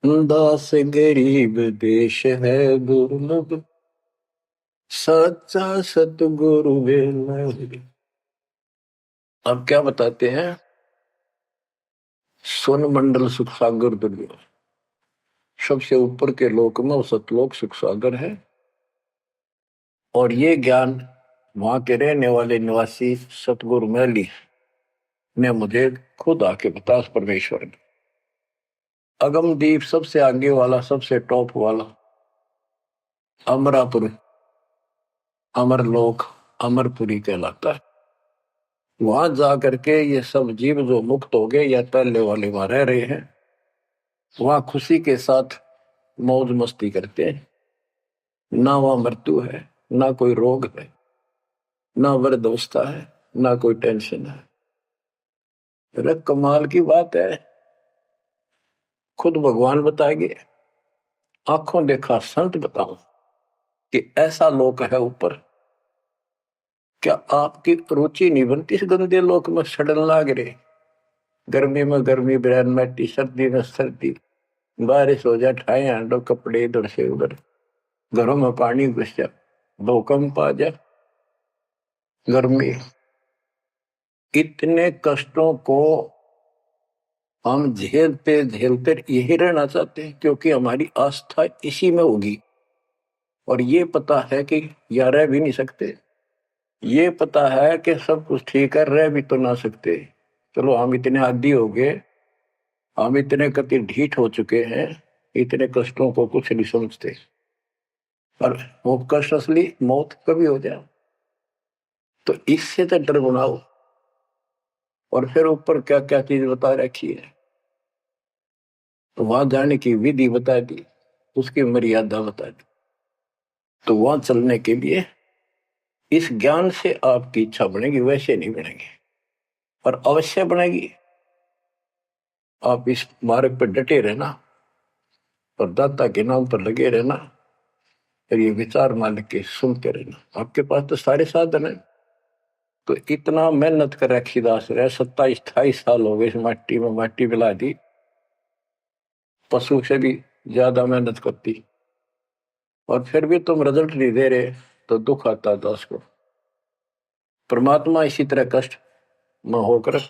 Speaker 1: दास गरीब देश है दुर्लभ, सच्चा सतगुरु वेल रे। अब क्या बताते हैं? सुन मंडल सुख सागर दुर्लभ, सबसे ऊपर के लोक में वो सतलोक सुख सागर है। और ये ज्ञान वहां के रहने वाले निवासी सतगुरु में ली, ने मुझे खुद आके बता, परमेश्वर ने। अगमदीप सबसे आगे वाला, सबसे टॉप वाला, अमरापुर, अमरलोक, अमरपुरी कहलाता है। वहां जा करके ये सब जीव जो मुक्त हो गए या पहले वाले वहां रह रहे हैं, वहां खुशी के साथ मौज मस्ती करते हैं। ना वहां मृत्यु है, ना कोई रोग है, ना वृद्धावस्था है, ना कोई टेंशन है। अरे कमाल की बात है। खुद भगवान बताएंगे, आंखों देखा संत बताओ कि ऐसा लोक है ऊपर। क्या आपकी रुचि नहीं बनती इस गंदे लोक में सड़न लाग रहे? गर्मी में गर्मी, ब्रैन मैटी, सर्दी में सर्दी, बारिश हो जाए ठाए हांडो कपड़े इधर से उधर, घरों में पानी घुस जाए, भूकंप आ जाए, गर्मी। इतने कष्टों को हम झेलते झेलते यही रहना चाहते हैं, क्योंकि हमारी आस्था इसी में होगी। और ये पता है कि या रह भी नहीं सकते, ये पता है कि सब कुछ ठीक है, रह भी तो ना सकते। चलो हम इतने आदी हो गए, हम इतने कति ढीठ हो चुके हैं, इतने कष्टों को कुछ नहीं समझते। पर वो कष्ट असली मौत कभी हो जाए, तो इससे तो डर बनाओ। और फिर ऊपर क्या क्या चीज बता रखी है, तो वहां जाने की विधि बता दी, उसकी मर्यादा बता दी। तो वहां चलने के लिए इस ज्ञान से आपकी इच्छा बनेगी, वैसे नहीं बनेगी, और अवश्य बनेगी। आप इस मार्ग पर डटे रहना और दाता के नाम पर लगे रहना, और ये विचार मालिक के सुनते रहना। आपके पास तो सारे साधन है। तो इतना मेहनत कर रखी दास रहे, 27-28 साल हो गए इस माटी में, माटी मिला दी, पशु से भी ज्यादा मेहनत करती, और फिर भी तुम रिजल्ट नहीं दे रहे, तो दुख आता दास को। परमात्मा इसी तरह कष्ट में होकर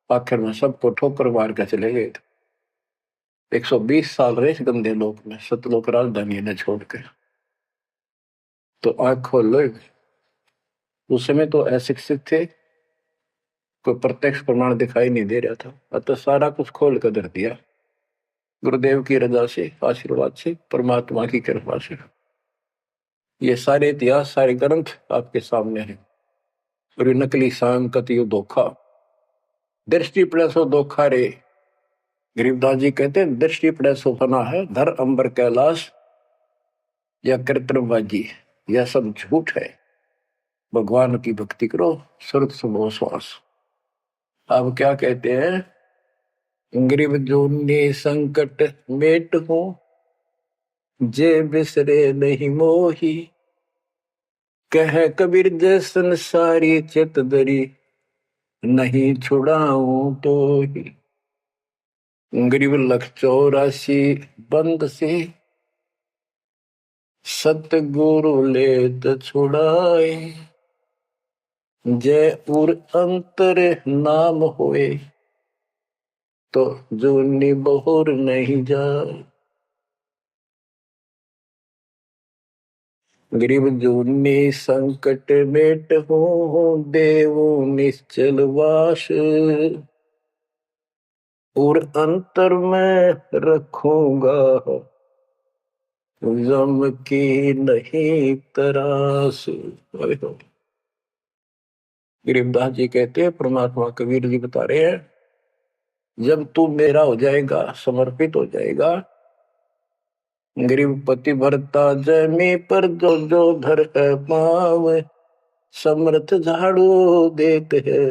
Speaker 1: आखिर में सबको ठोकर मार कर चले गए थे। 120 साल रहे इस गंदे लोक में, सतलोक राजधानी ने छोड़ के। तो आंख खोल लो। उस समय तो अशिक्षित थे, कोई प्रत्यक्ष प्रमाण दिखाई नहीं दे रहा था, अतः सारा कुछ खोल कर धर दिया, गुरुदेव की रजा से, आशीर्वाद से, परमात्मा की कृपा से। ये सारे इतिहास, सारे ग्रंथ आपके सामने हैं। और नकली सांग कतियो धोखा, दृष्टि पड़े सो धोखा रे। गरीबदास जी कहते हैं, दृष्टि पड़े सो फना है, धर अंबर कैलाश, या कृत्रिमबाजी, यह सब झूठ है। भगवान की भक्ति करो, सुरत सुबह श्वास। अब क्या कहते हैं, गरीब जूनी संकट मेट हो, जे बिसरे नहीं मोही। कह कबीर जय संसारी चित दरी, नहीं छुड़ाऊं तो ही। गरीब लख 84 बंद से, सतगुरु लेत छुड़ाए। जय उर अंतर नाम होए, तो जूनी बहुर नहीं जाए। गरीब जूनी संकट मेट हो, देव निश्चल वास। और अंतर में रखूंगा, जम की नहीं तरास। गरीबदास जी कहते हैं, परमात्मा कबीर जी बता रहे हैं, जब तू मेरा हो जाएगा, समर्पित हो जाएगा, गरीब पति भरता जमी पर जो जो धर है पाव, समर्थ झाड़ू देते है,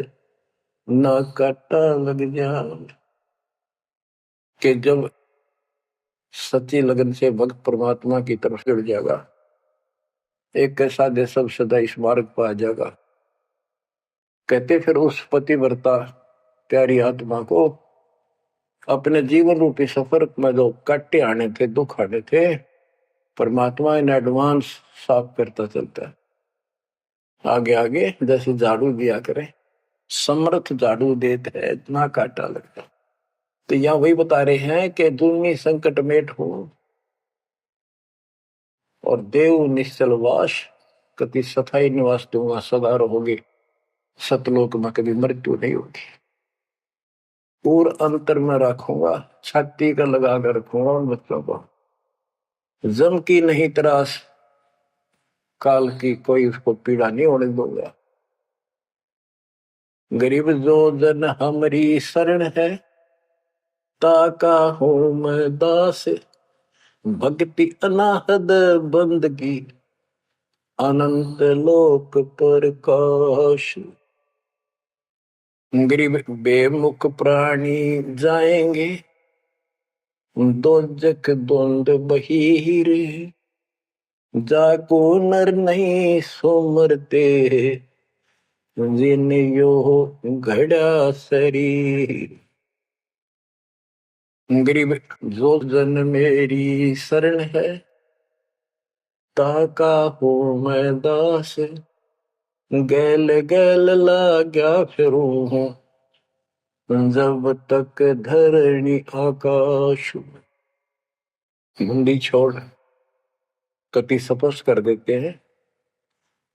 Speaker 1: ना काटा लग जाए। कि जब सच्ची लगन से भक्त परमात्मा की तरफ जुड़ जाएगा, एक कैसा दे सब सदा इस मार्ग पर आ जाएगा। कहते फिर उस पतिव्रता प्यारी आत्मा को अपने जीवन रूपी सफर में जो काटे आने थे, दुख आने थे, परमात्मा इन एडवांस साफ करता चलता है। आगे आगे जैसे झाड़ू दिया करे, समर्थ झाड़ू देते है, इतना काटा लगता। तो यहाँ वही बता रहे हैं कि दुर्मी संकट मेट हो, और देव निश्चल वास, कति सथाई निवास दूंगा, सदा रहोगे। सतलोक में कभी मृत्यु नहीं होगी। और अंतर में रखूंगा, छाती का लगा कर रखूंगा उन बच्चों को। जम की नहीं त्रास, काल की कोई उसको पीड़ा नहीं होने दूंगा। गरीब जो जन हमारी शरण है, ताका हूं मैं दास। भक्ति अनाहद बंदगी, अनंत लोक प्रकाश। गरीब बेमुख प्राणी जाएंगे, दोजक द्वंद बहीर। जाको नर नहीं सोमरते, जिन यो घड़ा शरीर। गरीब जो जन मेरी शरण है, ताका हो मैं दास। गैल गैल लाग्या फिरूं हूँ, जब तक धरणी आकाश। मुंडी छोड़ कति स्पष्ट कर देते हैं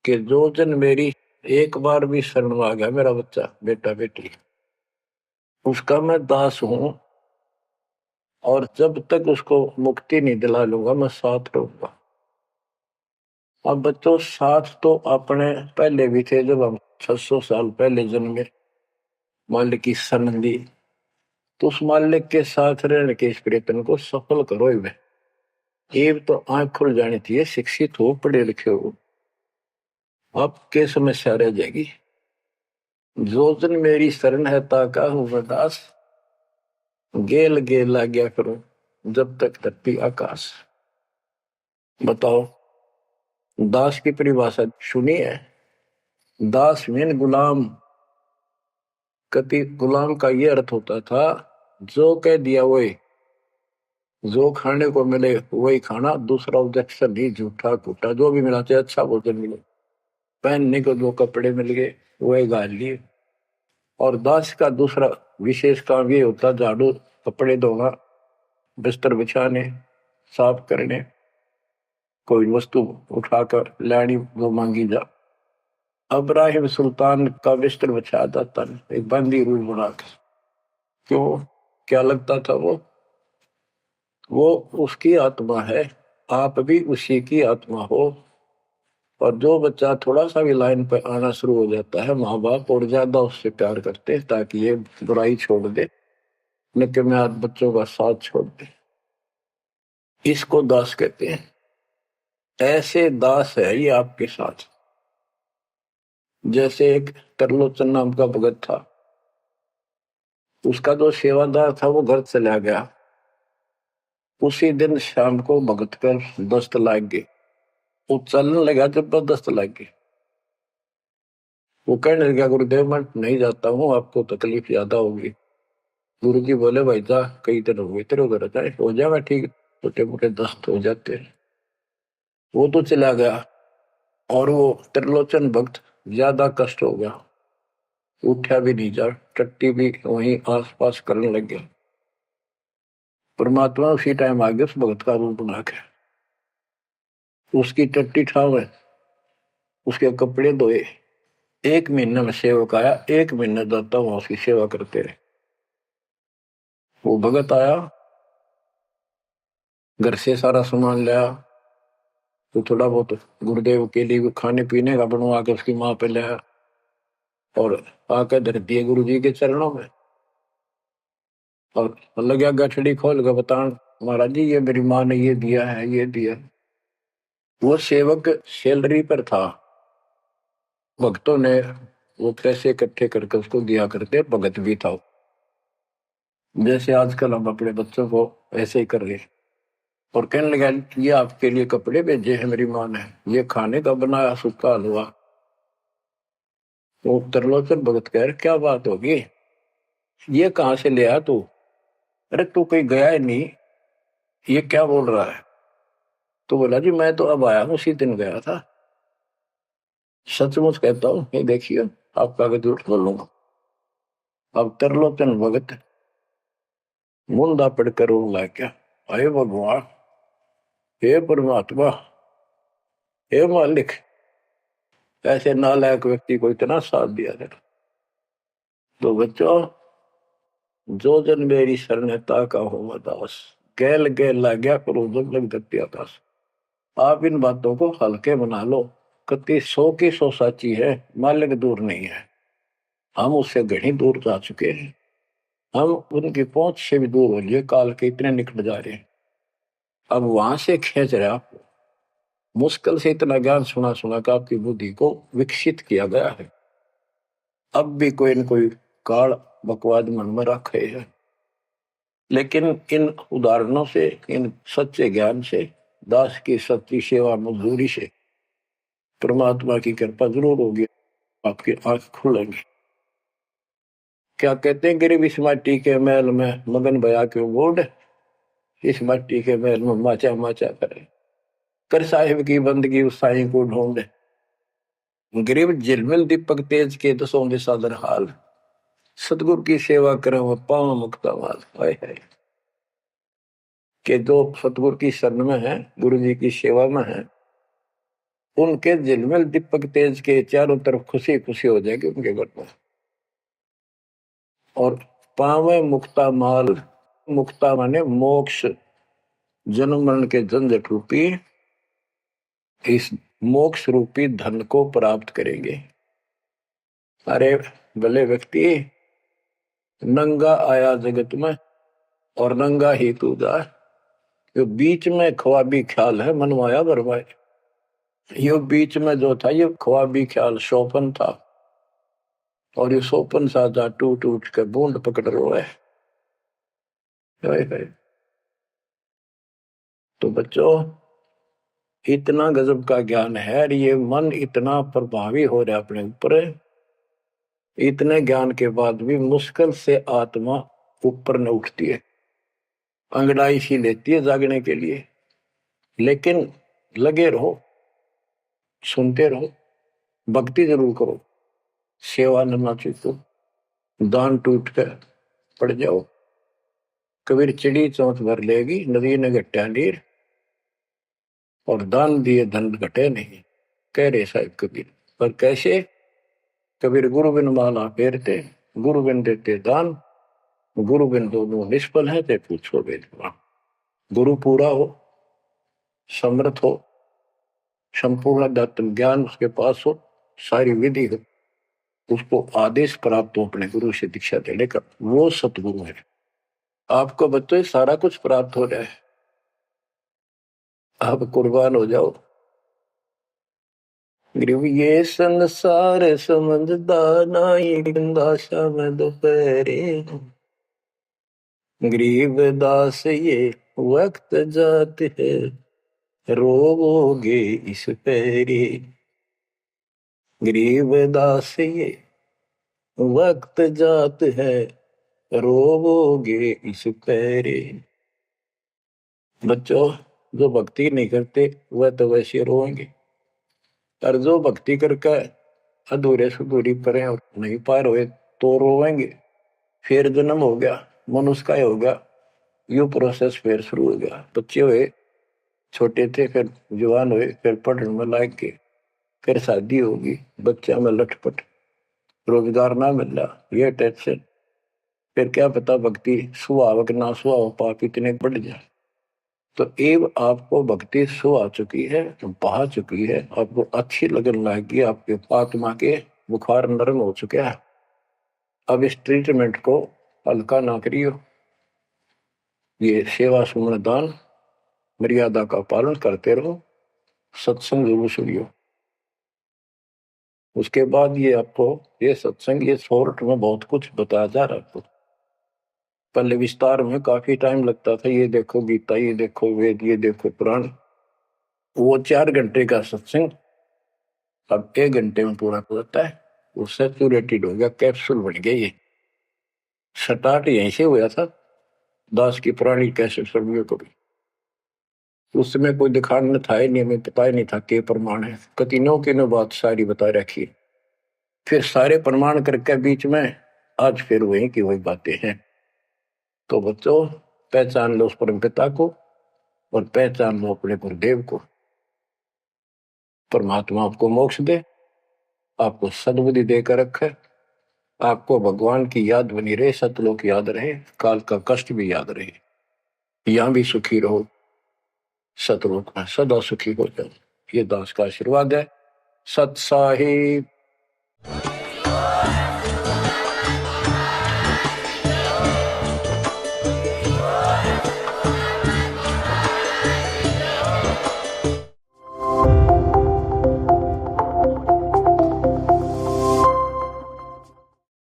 Speaker 1: कि जो जन मेरी एक बार भी शरण में आ गया, मेरा बच्चा बेटा बेटी, उसका मैं दास हूं, और जब तक उसको मुक्ति नहीं दिला लूंगा मैं साथ रहूंगा। अब बच्चों साथ तो अपने पहले भी थे, जब हम 600 साल पहले जन्मे, मालिक की शरण दी, तो उस मालिक के साथ रहने के इस प्रयत्न को सफल करो ही वे। ये तो आंख खुल जानी चाहिए, शिक्षित हो, पढ़े लिखे हो, आपके समस्या रह जाएगी। जो जन मेरी शरण है, ताका हूं मैं दास। गेल गेल आ गया करो, जब तक धरती आकाश। बताओ, दास की परिभाषा सुनी है? दास मीन गुलाम। कति गुलाम का ये अर्थ होता था, जो कह दिया वही, जो खाने को मिले वही खाना, दूसरा ऑब्जेक्शन नहीं, झूठा फूटा जो भी मिला, चाहे अच्छा भोजन मिले, पहनने को जो कपड़े मिल गए वही गाल लिए। और दास का दूसरा विशेष काम ये होता, झाड़ू, कपड़े धोना, बिस्तर बिछाने, साफ करने, कोई वस्तु उठाकर लानी वो मांगी जा। अब्राहिम सुल्तान का बिस्तर बिछाया जाता नहीं, एक बंदी रूल बना के। क्यों? क्या लगता था वो उसकी आत्मा है, आप भी उसी की आत्मा हो। और जो बच्चा थोड़ा सा भी लाइन पर आना शुरू हो जाता है, माँ बाप और ज्यादा उससे प्यार करते हैं ताकि ये बुराई छोड़ दे, लेकिन मैं आज बच्चों का साथ छोड़ दे। इसको दास कहते हैं। ऐसे दास है ये आपके साथ। जैसे एक तरलोचन नाम का भगत था, उसका जो सेवादार था वो घर चला गया। उसी दिन शाम को भगत कर दस्त लाग गई, वो चलने लगा, जबरदस्त लाग गई। वो कहने लगा, गुरुदेव मैं नहीं जाता हूँ, आपको तकलीफ ज्यादा होगी। गुरु जी बोले, भाई जा, कई दिन हो गए तेरे उधर जाए, हो जाएगा ठीक, छोटे मोटे दस्त हो जाते हैं। वो तो चला गया, और वो त्रिलोचन भक्त ज्यादा कष्ट हो गया, उठा भी नहीं जा, टट्टी भी वहीं आस पास करने लग गया। परमात्मा उसी टाइम आ गया उस भगत का रूप बना के, उसकी टट्टी ठावे, उसके कपड़े धोए। 1 महीने में सेवक आया, 1 महीने जाता वहां उसकी सेवा करते रहे। वो भगत आया, घर से सारा सामान लाया, तो थोड़ा बहुत गुरुदेव के लिए खाने पीने का बनवा के उसकी माँ पे लाया, और आकर धर दिए गुरु जी के चरणों में। और लगा गठड़ी खोल के बतान, महाराज जी ये मेरी माँ ने ये दिया है, ये दिया। वो सेवक सैलरी पर था, भक्तों ने वो पैसे इकट्ठे करके उसको दिया करते, भगत भी था। जैसे आजकल हम अपने बच्चों को ऐसे ही कर रहे हैं। और कहने लगा, ये आपके लिए कपड़े भेजे हैं मेरी माँ ने, ये खाने का बनाया सूखा हलवा। वो त्रिलोचन भगत कह रहे, क्या बात होगी, ये कहाँ से ले आया तू? अरे तू कहीं गया ही नहीं, ये क्या बोल रहा है? तो बोला, जी मैं तो अब आया हूँ, उसी दिन गया था। सचमुच कहता हूँ, ये देखिए आपका आगे झूठ बोलूंगा। अब त्रिलोचन भगत मुंदा पड़कर रोने लग गया, अरे भगवान, हे परमात्मा, हे मालिक, ऐसे नालायक व्यक्ति को इतना साथ दिया जाए। तो बच्चों, जो जन मेरी शरणता का हो दास, गैल गैल लाग्या करो जब लग दत्या दास। आप इन बातों को हल्के बना लो, कति 100 की 100 साची है, मालिक दूर नहीं है। हम उससे घनी दूर जा चुके हैं, हम उनकी पहुंच से भी दूर हो लिए, काल के इतने निकट जा रहे हैं। अब वहां से खींच रहे आप, मुश्किल से इतना ज्ञान सुना सुना कर आपकी बुद्धि को विकसित किया गया है। अब भी कोई न कोई काल बकवाद मन में रखे है, लेकिन इन उदाहरणों से, इन सच्चे ज्ञान से, दास की सच्ची सेवा मजदूरी से परमात्मा की कृपा जरूर होगी, आपकी आंख खुलेंगी। क्या कहते हैं, गिरिव इस माटी के महल में मगन भया क्यों गोड, इस मिट्टी के महल में माचा माचा करे, कर साहिब की बंदगी उस साईं को ढूंढे। गरीब झिलमिल दीपक तेज के दसों दिशा दर हाल, सतगुरु की सेवा करे वो पाव मुक्ता माल। हाय हाय, के जो सतगुरु की शरण में है, गुरु जी की सेवा में है, उनके झिलमिल दीपक तेज के चारों तरफ खुशी खुशी हो जाएगी उनके घर में। और पावे मुक्ता माल, मुक्ता माने मोक्ष, जन्म मरण के झंझट रूपी इस मोक्ष रूपी धन को प्राप्त करेंगे। अरे भले व्यक्ति, नंगा आया जगत में और नंगा ही तू जा, यो बीच में ख्वाबी ख्याल है मनवाया बरवाए। यो बीच में जो था ये ख्वाबी ख्याल सोपन था, और ये सोपन साजा टूट टूट के बूंद पकड़ रो है। तो बच्चों, इतना गजब का ज्ञान है, और ये मन इतना प्रभावी हो रहा है अपने ऊपर, इतने ज्ञान के बाद भी मुश्किल से आत्मा ऊपर न उठती है, अंगड़ाई सी लेती है जागने के लिए। लेकिन लगे रहो, सुनते रहो, भक्ति जरूर करो, सेवा न चूको, दान टूट कर पड़ जाओ। कबीर चिड़ी चौंच भर लेगी, नदी ने घटा नीर, और दान दिए धन घटे नहीं, कह रहे साहिब कबीर। पर कैसे? कबीर गुरु बिन माला फेरते, गुरु बिन देते दान, गुरु बिन दोनों निष्फल है, ते पूछो वेदवान। गुरु पूरा हो, समर्थ हो, संपूर्ण अध्यात्म ज्ञान उसके पास हो, सारी विधि हो, उसको आदेश प्राप्त हो अपने गुरु से दीक्षा देने का, वो सतगुरु है। आपको बच्चों सारा कुछ प्राप्त हो जाए, आप कुर्बान हो जाओ। ये संसार समझदा नाई, दासा में दोपहरे, गरीब दास ये वक्त जात है, रोवोगे इस पैरे। गरीब दास ये वक्त जात है, रोवोगे इस पैरे। बच्चों, जो भक्ति नहीं करते वह तो वैसे रोएंगे, और जो भक्ति करके अधूरे सुधूरी परे और नहीं पार हुए तो रोएंगे। फिर जन्म हो गया, मनुष्य का हो गया, यू प्रोसेस फिर शुरू हो गया। बच्चे हुए, छोटे थे, फिर जवान हुए, फिर पढ़ने में लायक के, फिर शादी होगी, बच्चा में लटपट, रोजगार ना मिल रहा, ये टेंशन, फिर क्या पता भक्ति सुहावक ना सुहाव पाप इतने बढ़ जाए। तो एव आपको भक्ति सो आ चुकी है, बहा चुकी है, आपको अच्छी लगन लगी, आपके आत्मा के बुखार नरम हो चुके हैं। अब इस ट्रीटमेंट को हल्का ना करियो, ये सेवा सुमन दान मर्यादा का पालन करते रहो, सत्संग जरूर सुनियो। उसके बाद ये आपको ये सत्संग, ये शॉर्ट में बहुत कुछ बताया जा रहा है आपको। पहले विस्तार में काफी टाइम लगता था, ये देखो गीता, ये देखो वेद, ये देखो पुराण, वो 4 घंटे का सत्संग अब 1 घंटे में पूरा हो जाता है। वो सैचुरेटेड हो गया, कैप्सूल बन गया। ये स्टार्ट यहीं से हुआ था, दास की पुरानी कैसेट सर्वियों को भी। उस समय कोई दिखाने था ही नहीं, हमें पता ही नहीं था के प्रमाण है, कतिनों की नो बात सारी बता रखी। फिर सारे प्रमाण करके बीच में आज फिर वही की वही बातें हैं। तो बच्चों, पहचान लो उस परम पिता को, और पहचान लो अपने गुरुदेव को। परमात्मा आपको मोक्ष दे, आपको सद्बुद्धि देकर रखे, आपको भगवान की याद बनी रहे, सतलोक याद रहे, काल का कष्ट भी याद रहे, यहां भी सुखी रहो, सतलोक में सदा सुखी हो जाओ। ये दास का आशीर्वाद है। सत साहिब।